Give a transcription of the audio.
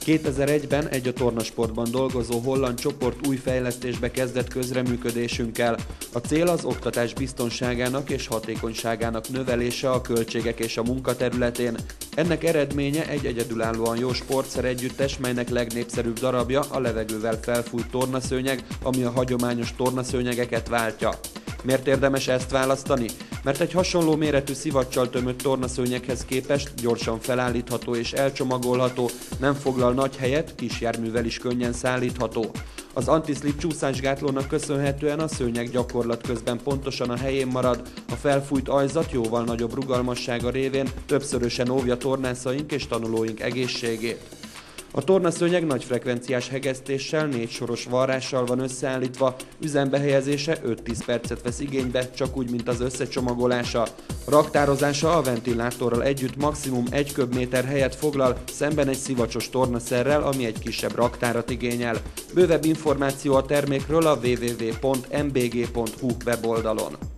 2001-ben egy a tornasportban dolgozó holland csoport új fejlesztésbe kezdett közreműködésünkkel. A cél az oktatás biztonságának és hatékonyságának növelése a költségek és a munkaterületén. Ennek eredménye egy egyedülállóan jó sportszeregyüttes, melynek legnépszerűbb darabja a levegővel felfújt tornaszőnyeg, ami a hagyományos tornaszőnyegeket váltja. Miért érdemes ezt választani? Mert egy hasonló méretű szivacsal tömött tornaszőnyeghez képest gyorsan felállítható és elcsomagolható, nem foglal nagy helyet, kis járművel is könnyen szállítható. Az antiszlip csúszásgátlónak köszönhetően a szőnyeg gyakorlat közben pontosan a helyén marad, a felfújt ajzat jóval nagyobb rugalmassága révén többszörösen óvja tornászaink és tanulóink egészségét. A tornaszőnyeg nagy frekvenciás hegesztéssel, 4 soros varrással van összeállítva, üzembe helyezése 5-10 percet vesz igénybe, csak úgy, mint az összecsomagolása. Raktározása a ventilátorral együtt maximum 1 köbméter helyet foglal, szemben egy szivacsos tornaszerrel, ami egy kisebb raktárat igényel. Bővebb információ a termékről a www.mbg.hu weboldalon.